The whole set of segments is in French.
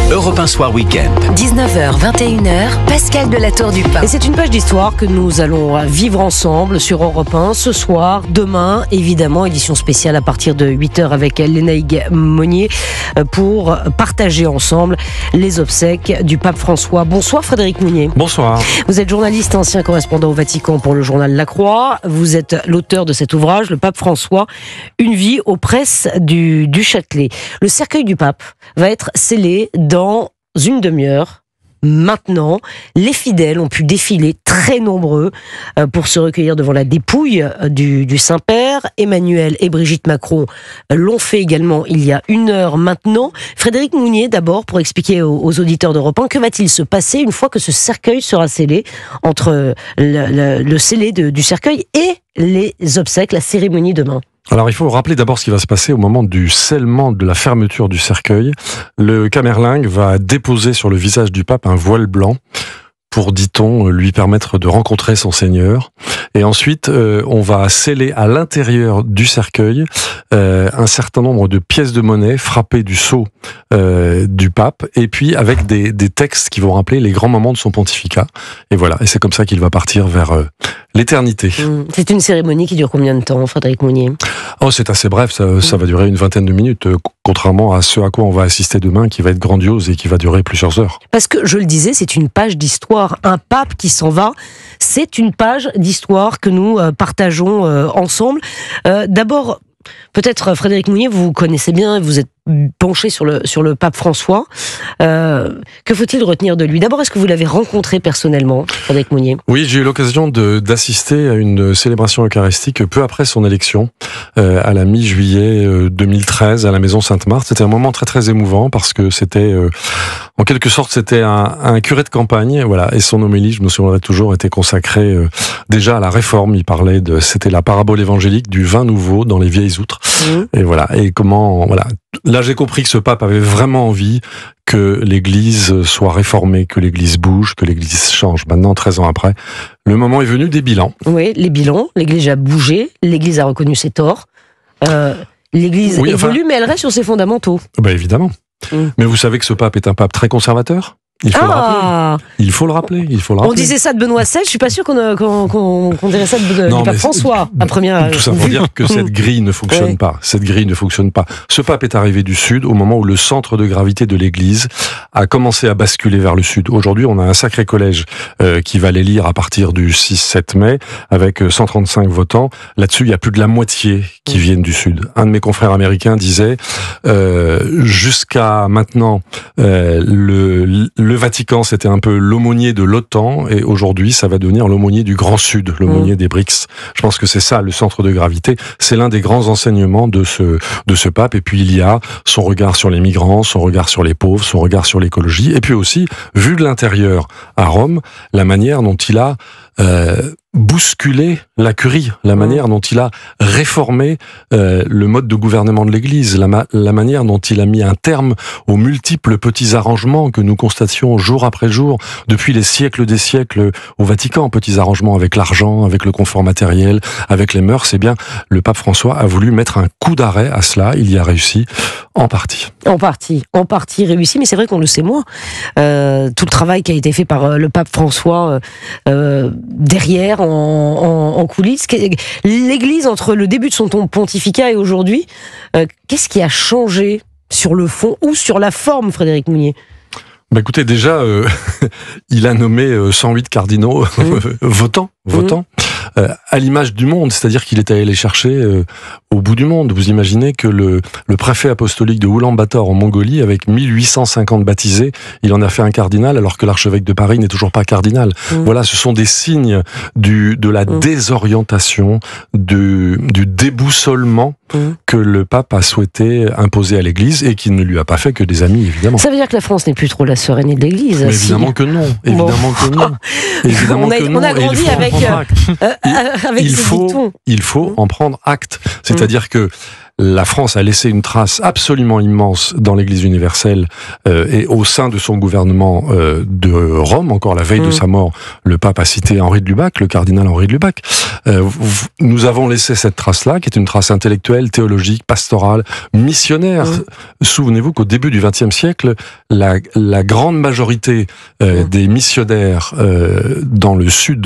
Europe 1 Soir Week-end. 19h, 21h, Pascal de la Tour du Pin. Et c'est une page d'histoire que nous allons vivre ensemble sur Europe 1 ce soir, demain, évidemment, édition spéciale à partir de 8h avec Lénaïque Monnier pour partager ensemble les obsèques du pape François. Bonsoir Frédéric Mounier. Bonsoir. Vous êtes journaliste, ancien correspondant au Vatican pour le journal La Croix. Vous êtes l'auteur de cet ouvrage, Le pape François, une vie aux presses du Châtelet. Le cercueil du pape va être scellé dans une demi-heure. Maintenant, les fidèles ont pu défiler très nombreux pour se recueillir devant la dépouille du Saint-Père. Emmanuel et Brigitte Macron l'ont fait également il y a une heure maintenant. Frédéric Mounier, d'abord, pour expliquer aux auditeurs d'Europe 1, que va-t-il se passer une fois que ce cercueil sera scellé, entre le scellé du cercueil et les obsèques, la cérémonie demain? Alors il faut rappeler d'abord ce qui va se passer au moment du scellement, de la fermeture du cercueil. Le camerlingue va déposer sur le visage du pape un voile blanc pour, dit-on, lui permettre de rencontrer son Seigneur. Et ensuite, on va sceller à l'intérieur du cercueil un certain nombre de pièces de monnaie frappées du sceau du pape, et puis avec des textes qui vont rappeler les grands moments de son pontificat. Et voilà, et c'est comme ça qu'il va partir vers l'éternité. C'est une cérémonie qui dure combien de temps, Frédéric Mounier? Oh, c'est assez bref, ça va durer une vingtaine de minutes, contrairement à ce à quoi on va assister demain, qui va être grandiose et qui va durer plusieurs heures. Parce que, je le disais, c'est une page d'histoire. Un pape qui s'en va, c'est une page d'histoire que nous partageons ensemble. D'abord, peut-être Frédéric Mounier, vous connaissez bien, vous êtes penché sur le pape François. Que faut-il retenir de lui? D'abord, est-ce que vous l'avez rencontré personnellement, Frédéric Mounier? Oui, j'ai eu l'occasion d'assister à une célébration eucharistique peu après son élection, à la mi-juillet 2013, à la Maison Sainte-Marthe. C'était un moment très très émouvant parce que c'était, en quelque sorte, c'était un curé de campagne, voilà. Et son homélie, je me souviendrai toujours, était consacrée déjà à la réforme. Il parlait c'était la parabole évangélique du vin nouveau dans les vieilles outres. Et voilà. Et comment, voilà. Là, j'ai compris que ce pape avait vraiment envie que l'Église soit réformée, que l'Église bouge, que l'Église change. Maintenant, 13 ans après, le moment est venu des bilans. Oui, les bilans. L'Église a bougé, l'Église a reconnu ses torts. L'Église évolue, mais elle reste sur ses fondamentaux. Ben évidemment. Mais vous savez que ce pape est un pape très conservateur. Il faut le rappeler. Il faut le rappeler. On disait ça de Benoît XVI, je suis pas sûr qu'on dirait ça du pape François. Tout ça pour dire que cette grille ne fonctionne pas. Cette grille ne fonctionne pas. Ce pape est arrivé du Sud au moment où le centre de gravité de l'Église a commencé à basculer vers le Sud. Aujourd'hui, on a un sacré collège qui va l'élire à partir du 6-7 mai, avec 135 votants. Là-dessus, il y a plus de la moitié qui viennent du Sud. Un de mes confrères américains disait jusqu'à maintenant, le Vatican, c'était un peu l'aumônier de l'OTAN, et aujourd'hui, ça va devenir l'aumônier du Grand Sud, l'aumônier des BRICS. Je pense que c'est ça, le centre de gravité. C'est l'un des grands enseignements de ce pape. Et puis, il y a son regard sur les migrants, son regard sur les pauvres, son regard sur l'écologie. Et puis aussi, vu de l'intérieur à Rome, la manière dont il a bousculer la curie, la manière dont il a réformé le mode de gouvernement de l'Église, la manière dont il a mis un terme aux multiples petits arrangements que nous constations jour après jour depuis les siècles des siècles au Vatican, petits arrangements avec l'argent, avec le confort matériel, avec les mœurs. Eh bien, le pape François a voulu mettre un coup d'arrêt à cela. Il y a réussi en partie. En partie réussi, mais c'est vrai qu'on le sait moins. Tout le travail qui a été fait par le pape François derrière, en coulisses. L'Église, entre le début de son pontificat et aujourd'hui, qu'est-ce qui a changé sur le fond ou sur la forme, Frédéric Mounier? Bah écoutez, déjà, il a nommé 108 cardinaux votants. À l'image du monde, c'est-à-dire qu'il est allé les chercher au bout du monde. Vous imaginez que le préfet apostolique de Oulan-Bator en Mongolie, avec 1850 baptisés, il en a fait un cardinal, alors que l'archevêque de Paris n'est toujours pas cardinal. Voilà, ce sont des signes de la désorientation, du déboussolement que le pape a souhaité imposer à l'Église, et qui ne lui a pas fait que des amis, évidemment. Ça veut dire que la France n'est plus trop la sœur aînée de l'Église. Mais évidemment que non. Évidemment que non. Évidemment que non. On a grandi avec il faut en prendre acte. C'est-à-dire que la France a laissé une trace absolument immense dans l'Église universelle et au sein de son gouvernement de Rome. Encore la veille de sa mort, le pape a cité Henri de Lubac, le cardinal Henri de Lubac. Nous avons laissé cette trace-là, qui est une trace intellectuelle, théologique, pastorale, missionnaire. Souvenez-vous qu'au début du XXe siècle, la grande majorité des missionnaires dans le sud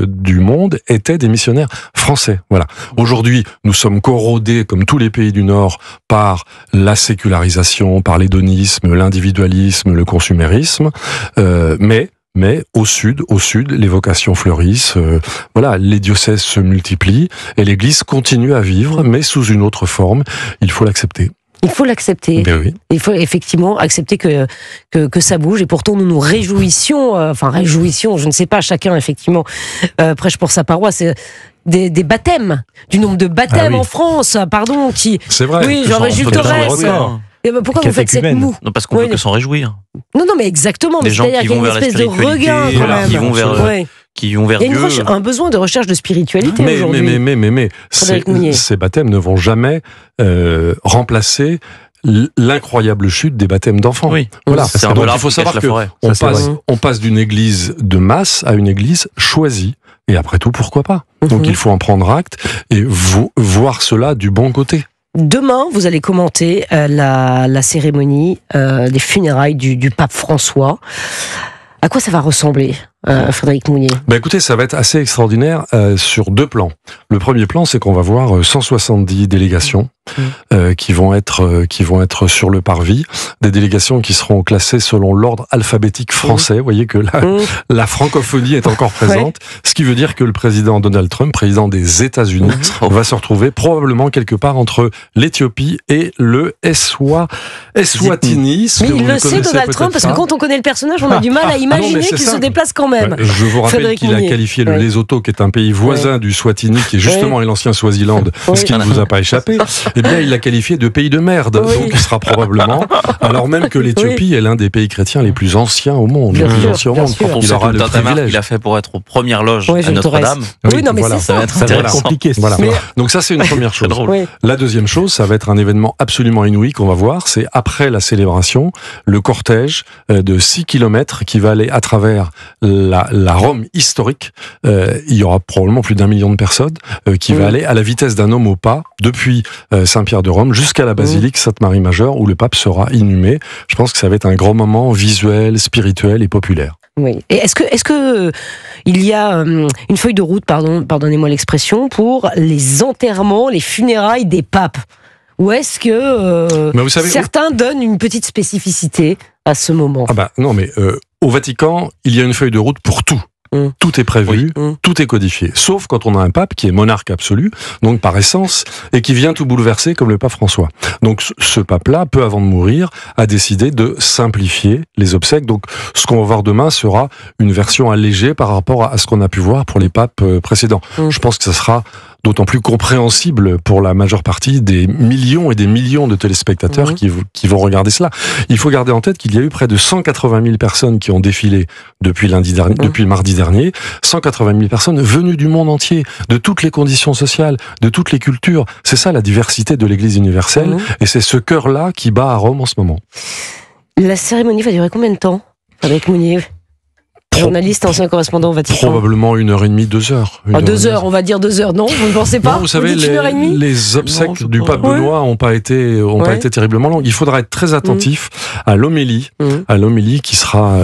du monde étaient des missionnaires français. Voilà. Aujourd'hui, nous sommes corrodés, comme tous les pays du Nord, par la sécularisation, par l'hédonisme, l'individualisme, le consumérisme, mais au sud, les vocations fleurissent, voilà, les diocèses se multiplient et l'Église continue à vivre, mais sous une autre forme. Il faut l'accepter. Il faut l'accepter. Ben oui. Il faut effectivement accepter que ça bouge. Et pourtant, nous nous réjouissions, je ne sais pas, chacun effectivement prêche pour sa paroisse. Des baptêmes, du nombre de baptêmes en France, pardon, qui... C'est vrai. Oui, j'en Jules Torres. Pourquoi vous faites cette moue? Non, parce qu'on peut que s'en réjouir. Non, mais exactement. Des gens qui vont vers la spiritualité, qui vont vers Dieu. Il y a un besoin de recherche de spiritualité aujourd'hui. Mais ces baptêmes ne vont jamais remplacer l'incroyable chute des baptêmes d'enfants. Oui. Voilà. Donc il faut savoir qu'on passe d'une église de masse à une église choisie. Et après tout, pourquoi pas? Donc il faut en prendre acte et voir cela du bon côté. Demain, vous allez commenter la cérémonie des funérailles du pape François. À quoi ça va ressembler, Frédéric Mounier? Écoutez, ça va être assez extraordinaire sur deux plans. Le premier plan, c'est qu'on va voir 170 délégations qui vont être sur le parvis, des délégations qui seront classées selon l'ordre alphabétique français. Vous voyez que la francophonie est encore présente, ce qui veut dire que le président Donald Trump, président des États-Unis, va se retrouver probablement quelque part entre l'Éthiopie et le Eswatini. Mais il le sait, Donald Trump, parce que quand on connaît le personnage, on a du mal à imaginer qu'il se déplace quand même. Je vous rappelle qu'il a qualifié le Lesotho, qui est un pays voisin du Swatini, qui est justement l'ancien Swaziland, ce qui ne vous a pas échappé. Eh bien, il l'a qualifié de pays de merde. Donc, il sera probablement, alors même que l'Éthiopie est l'un des pays chrétiens les plus anciens au monde. Bien sûr. Il aura le privilège. Il a fait pour être aux premières loges à Notre-Dame. Oui, non, mais c'est ça va être compliqué. Voilà. Donc ça, c'est une première chose. La deuxième chose, ça va être un événement absolument inouï qu'on va voir. C'est après la célébration, le cortège de 6 kilomètres qui va aller à travers la Rome historique. Il y aura probablement plus d'1 million de personnes qui va aller à la vitesse d'un homme au pas depuis Saint-Pierre de Rome jusqu'à la basilique Sainte-Marie-Majeure où le pape sera inhumé. Je pense que ça va être un grand moment visuel, spirituel et populaire. Oui. Et est-ce que il y a une feuille de route, pardonnez-moi l'expression, pour les enterrements, les funérailles des papes? Ou est-ce que vous savez, certains donnent une petite spécificité à ce moment? Non, mais au Vatican, il y a une feuille de route pour tout. Tout est prévu, tout est codifié. Sauf quand on a un pape qui est monarque absolu, donc par essence, et qui vient tout bouleverser comme le pape François. Donc ce pape-là, peu avant de mourir, a décidé de simplifier les obsèques. Donc ce qu'on va voir demain sera une version allégée par rapport à ce qu'on a pu voir pour les papes précédents. Je pense que ça sera d'autant plus compréhensible pour la majeure partie des millions et des millions de téléspectateurs qui vont regarder cela. Il faut garder en tête qu'il y a eu près de 180 000 personnes qui ont défilé depuis mardi dernier, 180 000 personnes venues du monde entier, de toutes les conditions sociales, de toutes les cultures. C'est ça la diversité de l'Église universelle, et c'est ce cœur-là qui bat à Rome en ce moment. La cérémonie va durer combien de temps, avec Mounier? Journaliste, ancien correspondant au Vatican. Probablement 1h30, 2 heures. 2 heures, on va dire 2 heures. Non, vous ne pensez pas? Non, vous savez, les obsèques du pape Benoît n'ont pas été terriblement longues. Il faudra être très attentif à l'homélie, qui sera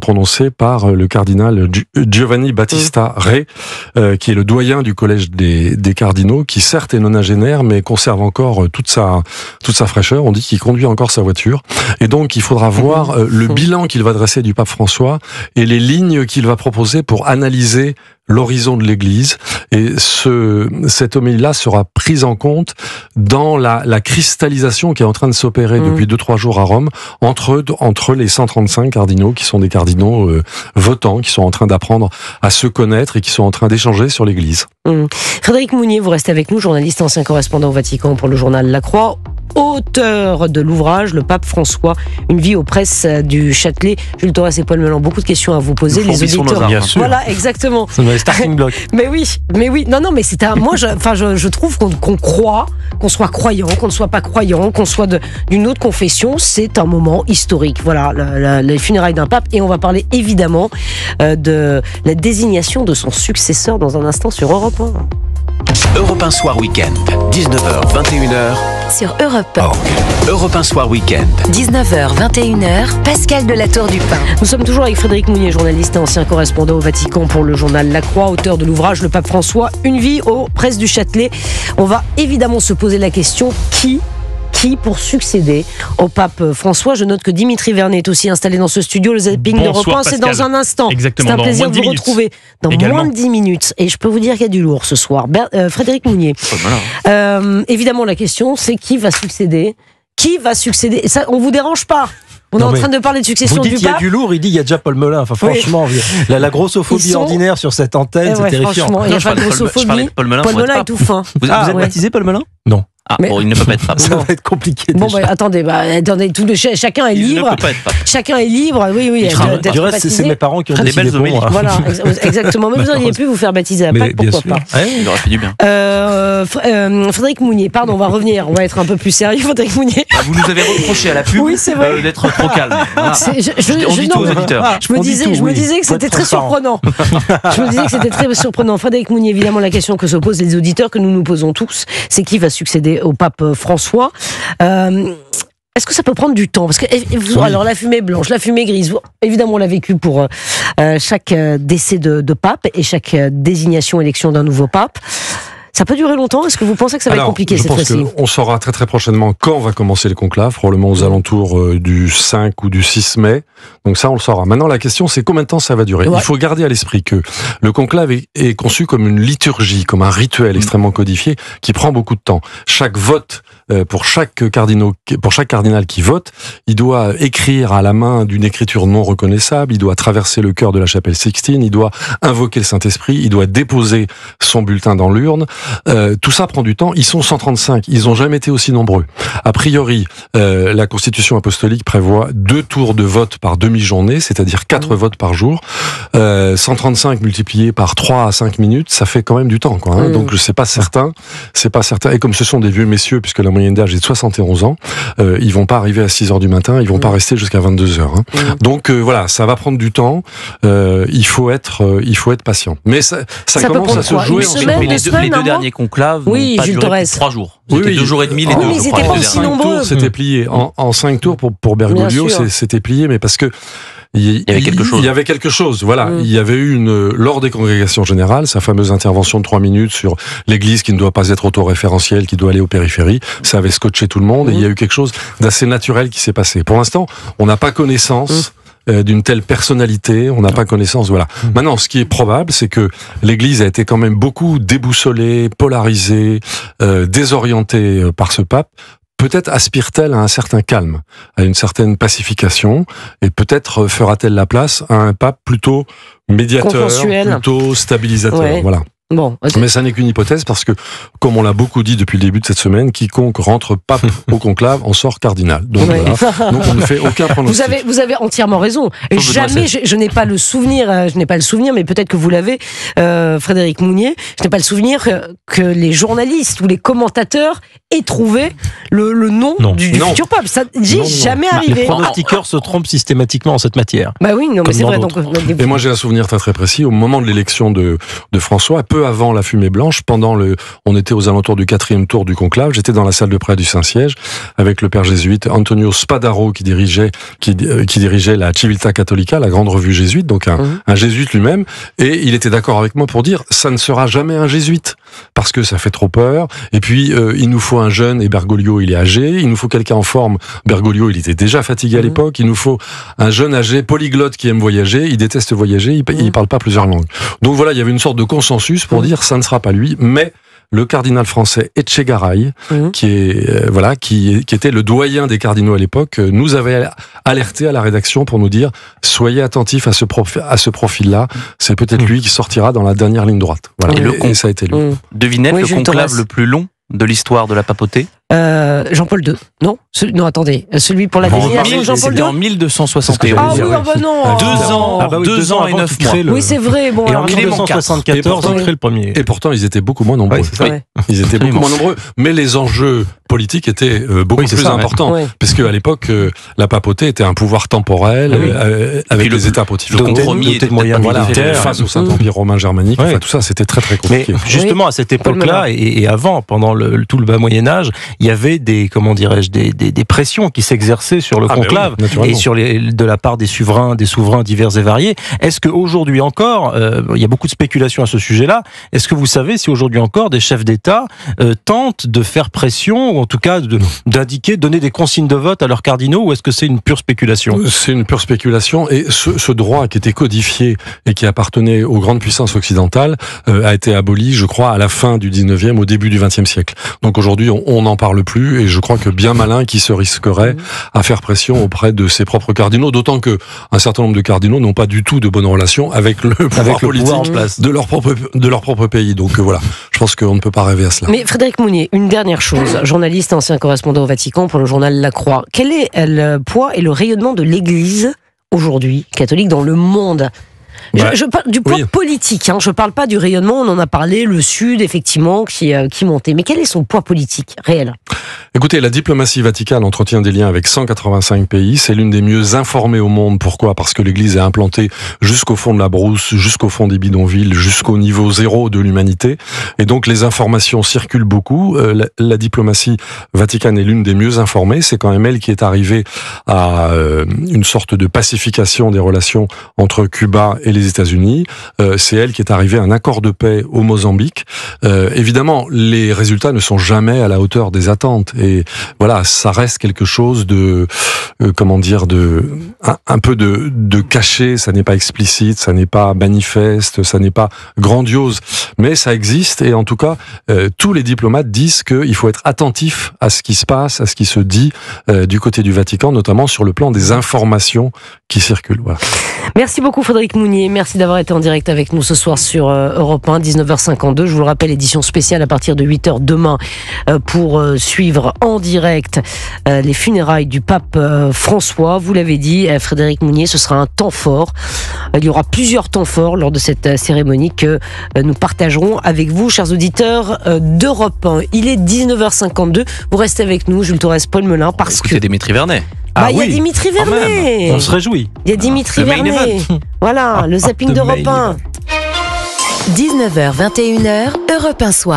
prononcée par le cardinal Giovanni Battista Re, qui est le doyen du collège des cardinaux, qui certes est nonagénaire, mais conserve encore toute sa fraîcheur. On dit qu'il conduit encore sa voiture. Et donc, il faudra voir le bilan qu'il va dresser du pape François et les lignes qu'il va proposer pour analyser l'horizon de l'Église. Et cette homélie-là sera prise en compte dans la cristallisation qui est en train de s'opérer depuis 2-3 jours à Rome entre les 135 cardinaux qui sont des cardinaux votants, qui sont en train d'apprendre à se connaître et qui sont en train d'échanger sur l'Église. Frédéric Mounier, vous restez avec nous, journaliste, ancien correspondant au Vatican pour le journal La Croix. auteur de l'ouvrage Le Pape François, une vie aux presses du Châtelet. Jules Torres et Paul Melan, beaucoup de questions à vous poser, les auditeurs. Bien sûr. Voilà, exactement. C'est dans les starting blocks. Mais oui. Non, mais c'est moi, je trouve qu'on croit, qu'on soit croyant, qu'on ne soit pas croyant, qu'on soit d'une autre confession, c'est un moment historique. Voilà, les funérailles d'un pape, et on va parler évidemment de la désignation de son successeur dans un instant sur Europe 1. Europe 1 Soir Week-end, 19h, 21h. Sur Europe 1. Europe 1 Soir Week-end. 19h, 21h, Pascal de la Tour du Pin. Nous sommes toujours avec Frédéric Mounier, journaliste et ancien correspondant au Vatican pour le journal La Croix, auteur de l'ouvrage Le Pape François, une vie aux presses du Châtelet. On va évidemment se poser la question qui pour succéder au pape François. Je note que Dimitri Vernet est aussi installé dans ce studio. Le zapping de repas, c'est dans un instant. Exactement, c'est un plaisir de vous retrouver dans moins de 10 minutes. Et je peux vous dire qu'il y a du lourd ce soir. Frédéric Mounier. Évidemment, la question, c'est qui va succéder. Qui va succéder? Ça, on vous dérange pas? On est en train de parler de succession du pape. Vous dites qu'il y a du lourd, il dit il y a déjà Paul Melun. Enfin, franchement, la grossophobie ordinaire sur cette antenne, c'est terrifiant. Il n'y a pas de grossophobie. Paul Melun est tout fin. Vous êtes baptisé, Paul Melun? Non. Il ne peut pas être pape. Ça va être compliqué. Bon, attendez, chacun est libre. Il ne peut pas être pape. Chacun est libre, oui. Du reste, c'est mes parents qui ont décidé pour moi. Voilà, exactement. Mais vous auriez pu vous faire baptiser à Pâques, pourquoi pas. Il aurait fait du bien. Frédéric Mounier, pardon, on va revenir. On va être un peu plus sérieux, Frédéric Mounier. Vous nous avez reproché à la pub d'être trop calme. On dit tout aux auditeurs. Je me disais que c'était très surprenant. Frédéric Mounier, évidemment, la question que se posent les auditeurs, que nous nous posons tous, c'est qui va succéder au pape François. Est-ce que ça peut prendre du temps? Parce que alors la fumée blanche, la fumée grise, évidemment on l'a vécu pour chaque décès de pape et chaque désignation, élection d'un nouveau pape. Ça peut durer longtemps? Est-ce que vous pensez que ça va être compliqué cette fois-ci? Je pense qu'on saura très très prochainement quand va commencer les conclaves, probablement aux alentours du 5 ou du 6 mai. Donc ça, on le saura. Maintenant, la question, c'est combien de temps ça va durer. Il faut garder à l'esprit que le conclave est conçu comme une liturgie, comme un rituel extrêmement codifié qui prend beaucoup de temps. Chaque vote, pour chaque cardinal qui vote, il doit écrire à la main d'une écriture non reconnaissable, il doit traverser le chœur de la chapelle Sixtine, il doit invoquer le Saint-Esprit, il doit déposer son bulletin dans l'urne. Tout ça prend du temps. Ils sont 135. Ils n'ont jamais été aussi nombreux. A priori, la Constitution apostolique prévoit 2 tours de vote par demi-journée, c'est-à-dire 4 votes par jour. 135 multiplié par 3 à 5 minutes, ça fait quand même du temps, quoi. Donc c'est pas certain. Et comme ce sont des vieux messieurs, puisque la moyenne d'âge est de 71 ans, ils vont pas arriver à 6 heures du matin, ils vont pas rester jusqu'à 22 heures. Donc voilà, ça va prendre du temps. Il faut être patient. Mais ça commence à se jouer en ce moment. Les deux derniers conclaves n'ont pas duré 3 jours. C'était 2 jours et demi les deux. Mais ils étaient pas aussi nombreux. C'était plié. En 5 tours pour Bergoglio, c'était plié, mais parce que il y avait quelque chose. Voilà, il y avait eu lors des congrégations générales, sa fameuse intervention de 3 minutes sur l'Église qui ne doit pas être autoréférentielle, qui doit aller aux périphéries. Ça avait scotché tout le monde et il y a eu quelque chose d'assez naturel qui s'est passé. Pour l'instant, on n'a pas connaissance d'une telle personnalité, on n'a pas connaissance, voilà. Maintenant, ce qui est probable, c'est que l'Église a été quand même beaucoup déboussolée, polarisée, désorientée par ce pape. Peut-être aspire-t-elle à un certain calme, à une certaine pacification, et peut-être fera-t-elle la place à un pape plutôt médiateur, plutôt stabilisateur, voilà. Bon, mais ça n'est qu'une hypothèse parce que, comme on l'a beaucoup dit depuis le début de cette semaine, quiconque rentre pape au conclave en sort cardinal. Donc, voilà. Donc on ne fait aucun pronostic. Vous avez entièrement raison. Et jamais, je n'ai pas le souvenir, mais peut-être que vous l'avez, Frédéric Mounier, je n'ai pas le souvenir que les journalistes ou les commentateurs aient trouvé le nom du futur pape. Ça n'est jamais arrivé. Les pronostiqueurs se trompent systématiquement en cette matière. Bah oui, non, mais c'est vrai. Donc, et moi j'ai un souvenir très très précis au moment de l'élection de François, peu avant la fumée blanche, on était aux alentours du 4e tour du conclave, j'étais dans la salle de près du Saint-Siège avec le père jésuite Antonio Spadaro qui dirigeait la Civiltà Cattolica, la grande revue jésuite, donc un jésuite lui-même, et il était d'accord avec moi pour dire ça ne sera jamais un jésuite parce que ça fait trop peur, et puis il nous faut un jeune, et Bergoglio il est âgé, il nous faut quelqu'un en forme, Bergoglio il était déjà fatigué à l'époque, il nous faut un jeune âgé polyglotte qui aime voyager, il déteste voyager, il parle pas plusieurs langues. Donc voilà, il y avait une sorte de consensus pour dire ça ne sera pas lui, mais le cardinal français Etchegaray, qui était le doyen des cardinaux à l'époque, nous avait alerté à la rédaction pour nous dire soyez attentifs à ce profil-là, c'est peut-être lui qui sortira dans la dernière ligne droite. Voilà. Et ça a été lui. Devinez le conclave le plus long de l'histoire de la papauté? Jean-Paul II, non non, attendez, celui pour la désignation Jean-Paul II. C'était en 1271. Ah oui, bah non. 2 ans et 9 mois. Oui, c'est vrai. Bon, et en 1974, on crée le premier. Et pourtant, ils étaient beaucoup moins nombreux. Ouais. Ils étaient beaucoup moins nombreux, mais les enjeux politiques étaient beaucoup plus importants, parce qu'à l'époque, la papauté était un pouvoir temporel avec les États pontificaux, doté de moyens militaires face au Saint-Empire romain germanique. Enfin, tout ça, c'était très très compliqué. Mais justement, à cette époque-là et avant, pendant tout le bas Moyen Âge, il y avait des pressions qui s'exerçaient sur le conclave et de la part des souverains divers et variés. Est-ce qu'aujourd'hui encore, il y a beaucoup de spéculations à ce sujet-là, est-ce que vous savez si aujourd'hui encore des chefs d'État tentent de faire pression, ou en tout cas donner des consignes de vote à leurs cardinaux, ou est-ce que c'est une pure spéculation ? C'est une pure spéculation, et ce droit qui était codifié et qui appartenait aux grandes puissances occidentales a été aboli, je crois, à la fin du 19e, au début du 20e siècle. Donc aujourd'hui, on n'en parle plus, et je crois que bien malin qui se risquerait à faire pression auprès de ses propres cardinaux, d'autant que un certain nombre de cardinaux n'ont pas du tout de bonnes relations avec le pouvoir politique en place de leur propre pays. Donc voilà, je pense qu'on ne peut pas rêver à cela. Mais Frédéric Mounier, une dernière chose, journaliste, ancien correspondant au Vatican pour le journal La Croix. Quel est le poids et le rayonnement de l'Église aujourd'hui, catholique, dans le monde ? Je parle du poids politique, je ne parle pas du rayonnement, on en a parlé, le Sud, effectivement, qui montait. Mais quel est son poids politique réel ? Écoutez, la diplomatie vaticane entretient des liens avec 185 pays. C'est l'une des mieux informées au monde. Pourquoi ? Parce que l'Église est implantée jusqu'au fond de la brousse, jusqu'au fond des bidonvilles, jusqu'au niveau zéro de l'humanité. Et donc, les informations circulent beaucoup. La diplomatie vaticane est l'une des mieux informées. C'est quand même elle qui est arrivée à une sorte de pacification des relations entre Cuba et les États-Unis. C'est elle qui est arrivée à un accord de paix au Mozambique. Évidemment, les résultats ne sont jamais à la hauteur des attentes. Et voilà, ça reste quelque chose de, un peu de caché. Ça n'est pas explicite, ça n'est pas manifeste, ça n'est pas grandiose. Mais ça existe, et en tout cas, tous les diplomates disent qu'il faut être attentif à ce qui se passe, à ce qui se dit du côté du Vatican, notamment sur le plan des informations qui circulent. Voilà. Merci beaucoup Frédéric Mounier, merci d'avoir été en direct avec nous ce soir sur Europe 1, 19h52. Je vous le rappelle, édition spéciale à partir de 8h demain pour suivre en direct les funérailles du pape François. Vous l'avez dit, Frédéric Mounier, ce sera un temps fort. Il y aura plusieurs temps forts lors de cette cérémonie que nous partagerons avec vous, chers auditeurs d'Europe 1. Il est 19h52, vous restez avec nous, Jules Torres, Paul Melun, parce que... Dimitri Vernet. Il y a Dimitri Vernet. On se réjouit. Il y a Dimitri Vernet. Voilà, le zapping d'Europe 1. 19h, 21h, Europe 1 Soir.